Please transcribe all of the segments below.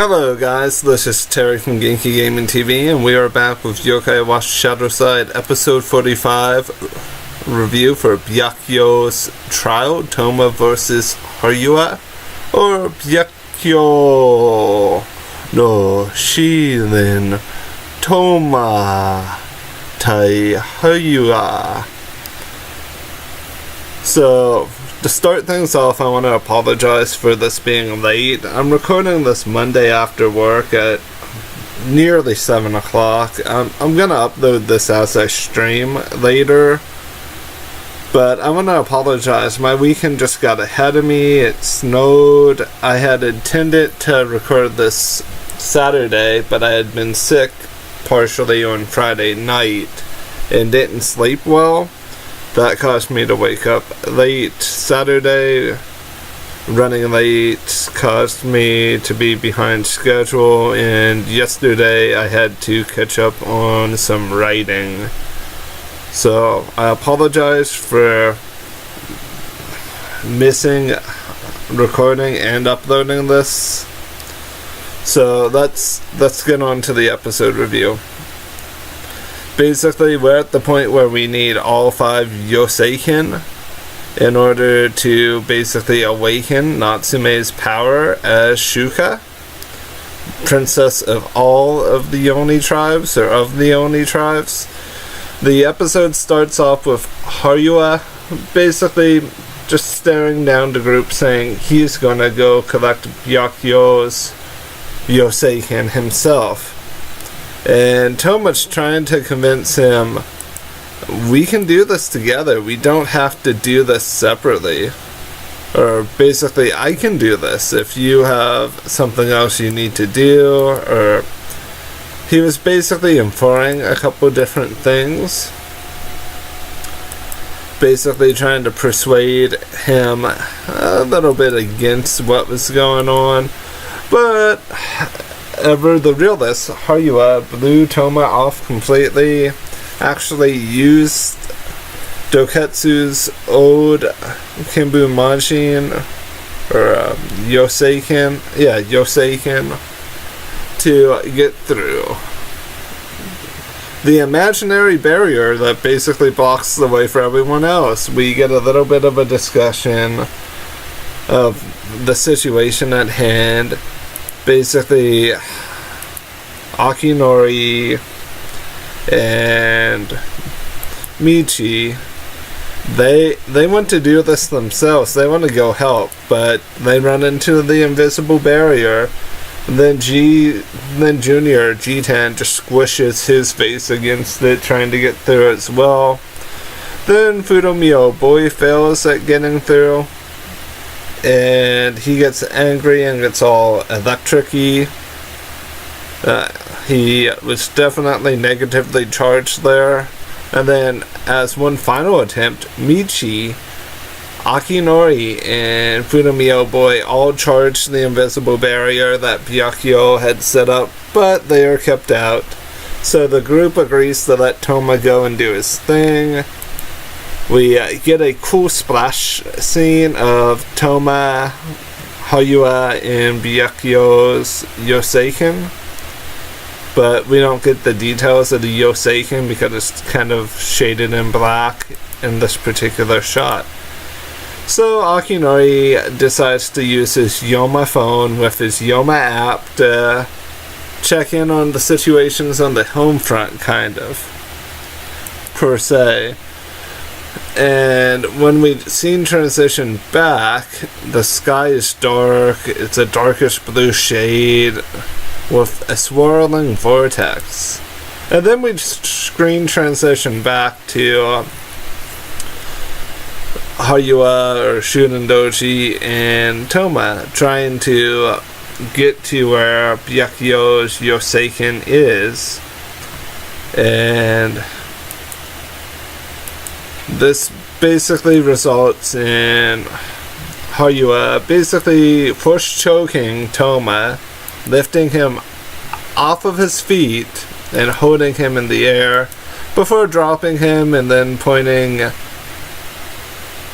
Hello guys, this is Terry from Genki Gaming TV, and we are back with Yokai Watch ShadowSide episode 45 review for Byakuyo's trial, Toma vs. Haruya, or Byakuyo no Shirin Toma Tai Haruya. So, to start things off, I want to apologize for this being late. I'm recording this Monday after work at nearly 7 o'clock. I'm going to upload this as I stream later, but I want to apologize. My weekend just got ahead of me. It snowed. I had intended to record this Saturday, but I had been sick partially on Friday night and didn't sleep well. That caused me to wake up late Saturday. Running late caused me to be behind schedule, and yesterday I had to catch up on some writing. So I apologize for missing recording and uploading this. So let's get on to the episode review. Basically, we're at the point where we need all 5 Yoseikin in order to basically awaken Natsume's power as Shuka, princess of all of the Oni tribes, or of the Oni tribes. The episode starts off with Haruya basically just staring down the group, saying he's gonna go collect Byakuyo's Yoseikin himself. And Toma's trying to convince him, we can do this together. We don't have to do this separately. Or basically, I can do this if you have something else you need to do. Or he was basically inferring a couple different things. Basically trying to persuade him a little bit against what was going on. But ever the realist, Haruya blew Toma off completely, actually used Doketsu's old Kenbu Majin, or Yoseikin, to get through the imaginary barrier that basically blocks the way for everyone else. We get a little bit of a discussion of the situation at hand. Basically, Akinori and Michi, they want to do this themselves. They want to go help, but they run into the invisible barrier. Then Junior G10 just squishes his face against it, trying to get through as well. Then Fudomio Boy fails at getting through, and he gets angry and gets all electric-y. He was definitely negatively charged there. And then, as one final attempt, Michi, Akinori, and Fudomio Boy all charged the invisible barrier that Byakuyo had set up, but they are kept out. So the group agrees to let Toma go and do his thing. We get a cool splash scene of Toma, Haruya, and Byakuyo's Yoseikin, but we don't get the details of the Yoseikin because it's kind of shaded in black in this particular shot. So Akinori decides to use his Yoma phone with his Yoma app to check in on the situations on the home front, kind of, per se. And when we scene transition back, the sky is dark. It's a darkish blue shade with a swirling vortex. And then we screen transition back to Haruya, or Shurendoji, and Toma trying to get to where Byakuyo's Yoseikin is. And this basically results in Haruya basically push choking Toma, lifting him off of his feet and holding him in the air before dropping him and then pointing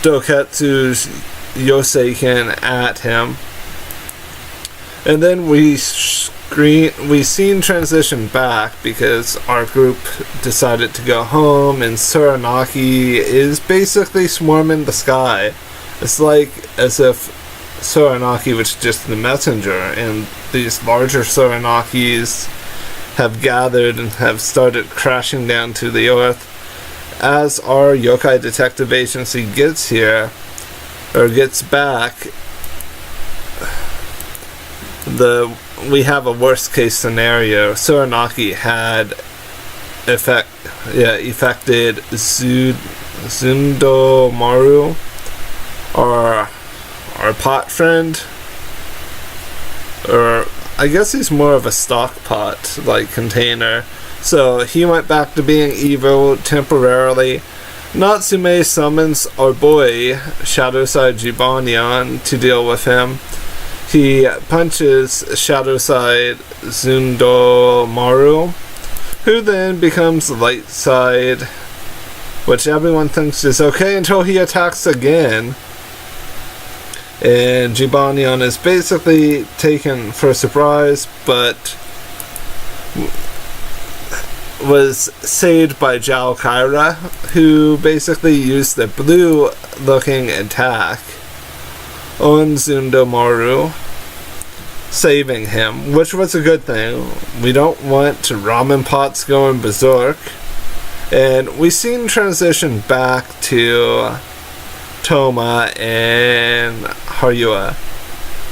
Doketsu's Yoseikin at him. And then we we seen transition back because our group decided to go home, and Suranaki is basically swarming the sky. It's like as if Suranaki was just the messenger, and these larger Suranakis have gathered and have started crashing down to the earth. As our Yokai Detective Agency gets here, or gets back, we have a worst case scenario. Suranaki had affected Zundomaru, our pot friend, or I guess he's more of a stock pot like container. So he went back to being evil temporarily. Natsume summons our boy ShadowSide Jibanyan to deal with him. He punches ShadowSide Zundomaru, who then becomes Lightside, which everyone thinks is okay until he attacks again. And Jibanyan is basically taken for a surprise, but was saved by Yokai, who basically used the blue-looking attack on Zundomaru, saving him, which was a good thing. We don't want ramen pots going berserk. And we seen transition back to Toma and Haruya.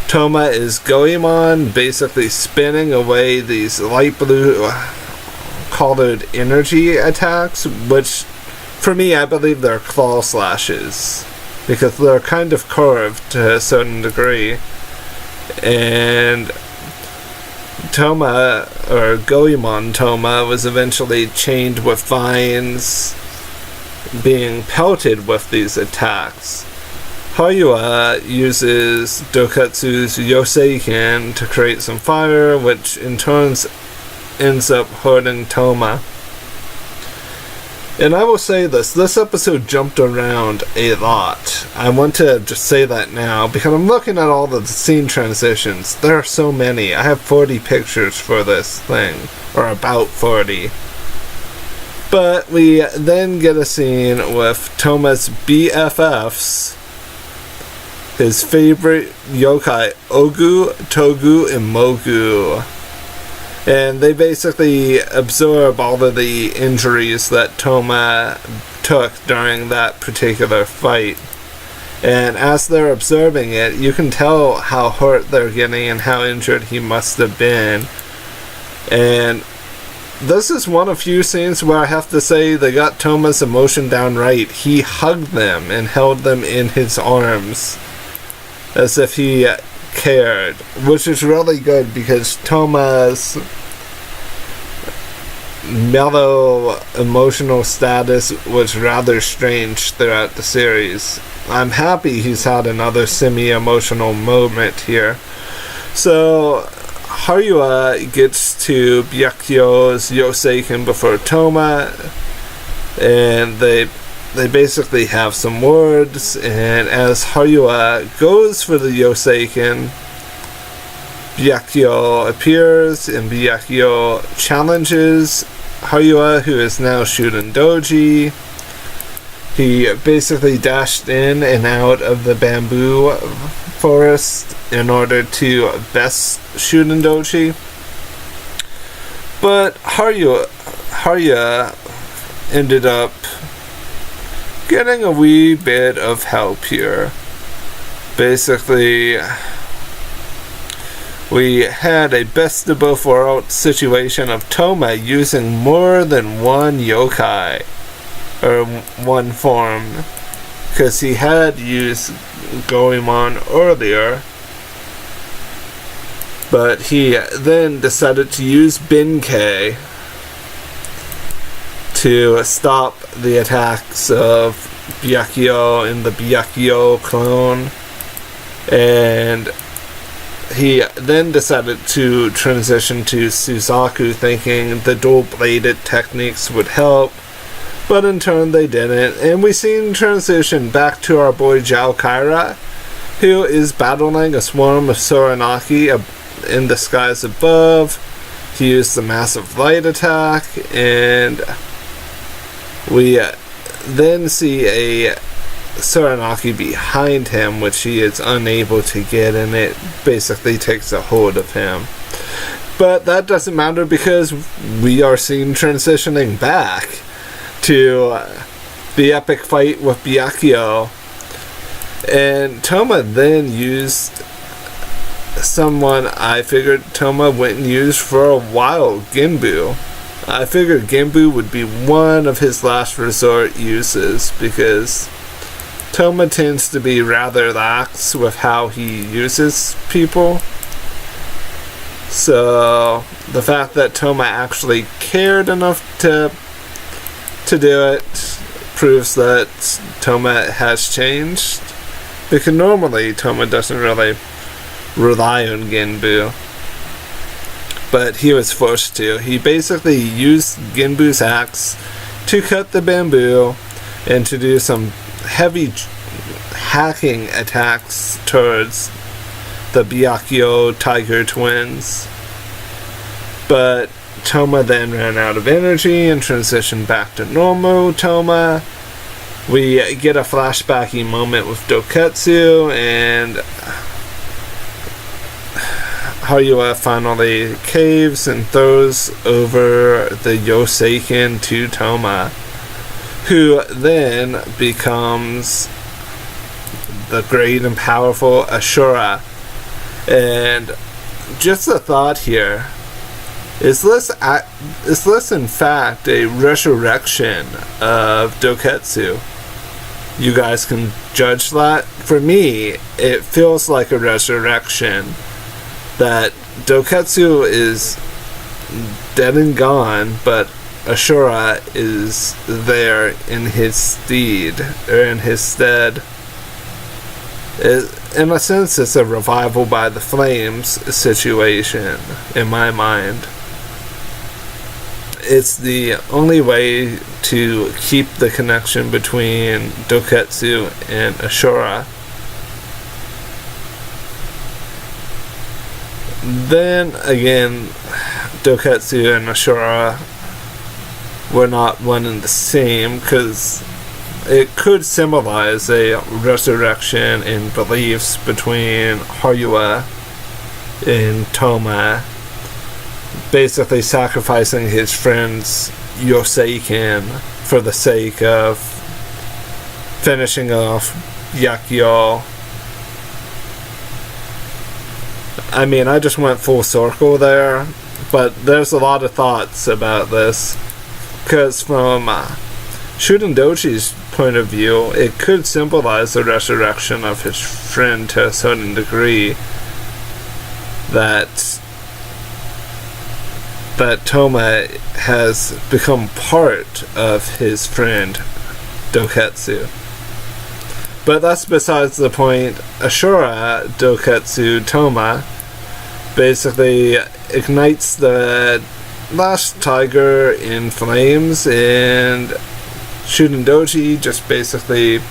Toma is Goemon, basically spinning away these light blue colored energy attacks, which for me I believe they're claw slashes, because they're kind of curved to a certain degree. And Toma, or Goemon Toma, was eventually chained with vines, being pelted with these attacks. Haruya uses Dokatsu's Yoseiken to create some fire, which in turn ends up hurting Toma. And I will say this episode jumped around a lot. I want to just say that now, because I'm looking at all the scene transitions. There are so many. I have 40 pictures for this thing, or about 40. But we then get a scene with Toma's BFFs, his favorite yokai, Ogu, Togu, and Mogu. And they basically absorb all of the injuries that Toma took during that particular fight. And as they're absorbing it, you can tell how hurt they're getting and how injured he must have been. And this is one of few scenes where I have to say they got Toma's emotion down right. He hugged them and held them in his arms as if he cared, which is really good because Toma's mellow emotional status was rather strange throughout the series. I'm happy he's had another semi-emotional moment here. So Haruya gets to Byakuyo's Yoseiken before Toma, and they basically have some words, and as Haruya goes for the Yoseiken, Byakuyo appears, and Byakuyo challenges Haruya, who is now Shuden Doji. He basically dashed in and out of the bamboo forest in order to best Shuden Doji. But Haruya ended up getting a wee bit of help here. Basically, we had a best of both worlds situation of Toma using more than one yokai, or one form, because he had used Goemon earlier, but he then decided to use Benkei to stop the attacks of Byakuyo and the Byakuyo clone, and he then decided to transition to Suzaku, thinking the dual-bladed techniques would help, but in turn they didn't, and we seen transition back to our boy Yokai, who is battling a swarm of Suranaki in the skies above. He used the massive light attack, and we then see a Saranaki behind him, which he is unable to get, and it basically takes a hold of him. But that doesn't matter because we are seen transitioning back to the epic fight with Byakuya. And Toma then used someone I figured Toma wouldn't use for a while, Genbu. I figured Genbu would be one of his last resort uses because Toma tends to be rather lax with how he uses people. So the fact that Toma actually cared enough to do it proves that Toma has changed. Because normally Toma doesn't really rely on Genbu, but he was forced to. He basically used Genbu's axe to cut the bamboo and to do some heavy hacking attacks towards the Byakuya Tiger twins. But Toma then ran out of energy and transitioned back to normal Toma. We get a flashbacky moment with Doketsu, and Haruya finally caves and throws over the Yosaken to Toma, who then becomes the great and powerful Ashura. And just a thought here, is this in fact a resurrection of Doketsu? You guys can judge that. For me, it feels like a resurrection. That Doketsu is dead and gone, but Ashura is there in his stead, or in his stead. In a sense, it's a revival by the flames situation, in my mind. It's the only way to keep the connection between Doketsu and Ashura. Then again, Doketsu and Ashura were not one and the same, because it could symbolize a resurrection in beliefs between Haruya and Toma, basically sacrificing his friend's Yosaken for the sake of finishing off Byakuya. I mean, I just went full circle there, but there's a lot of thoughts about this, because from Shudendochi's point of view, it could symbolize the resurrection of his friend to a certain degree, that Toma has become part of his friend Doketsu. But that's besides the point. Ashura Doketsu Toma basically ignites the last tiger in flames, and Shudendochi just basically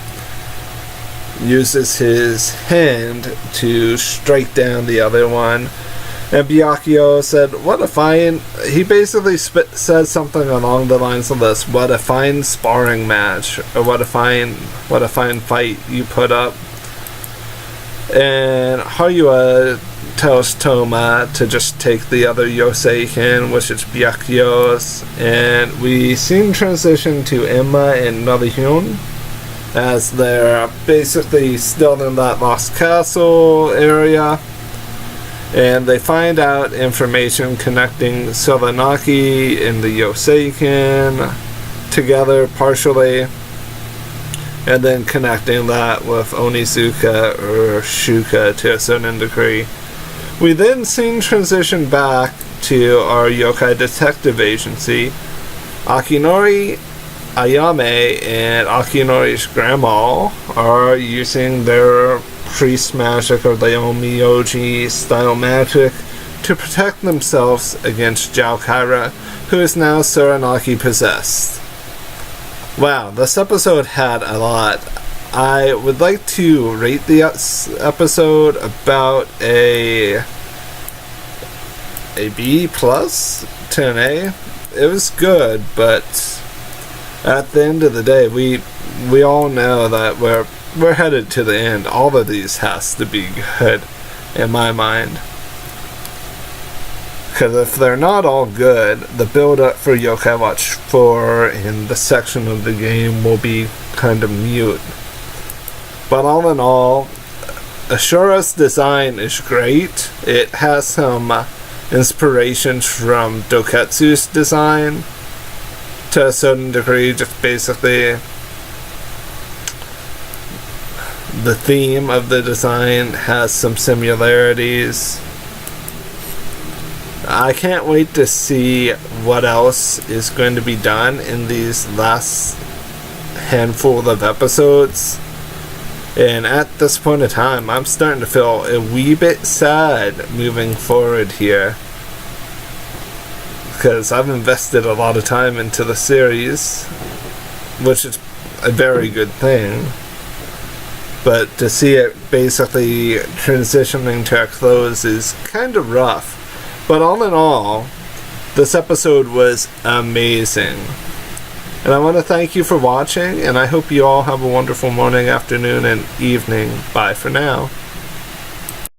uses his hand to strike down the other one. And Byakuya said, "What a fine..." He basically said something along the lines of this: "What a fine sparring match," or what a fine fight you put up." And Haruya tells Toma to just take the other Yosaken, which is Byakuya's, and we soon transition to Emma and Norihyun, as they're basically still in that Lost Castle area. And they find out information connecting Saranaki and the Yosaken together partially, and then connecting that with Onizuka or Shuka to a certain degree. We then soon transition back to our Yokai detective agency. Akinori, Ayame, and Akinori's grandma are using their priest magic, or Daiomi style magic, to protect themselves against Joukara, who is now Saranaki possessed. Wow, this episode had a lot. I would like to rate the episode about a a B plus to an A. It was good, but at the end of the day, we all know that we're headed to the end. All of these has to be good, in my mind. Because if they're not all good, the build-up for Yokai Watch 4 in the section of the game will be kind of mute. But all in all, Ashura's design is great. It has some inspirations from Doketsu's design to a certain degree. Just basically the theme of the design has some similarities. I can't wait to see what else is going to be done in these last handful of episodes. And at this point in time, I'm starting to feel a wee bit sad moving forward here. Because I've invested a lot of time into the series, which is a very good thing. But to see it basically transitioning to a close is kind of rough. But all in all, this episode was amazing. And I want to thank you for watching, and I hope you all have a wonderful morning, afternoon, and evening. Bye for now.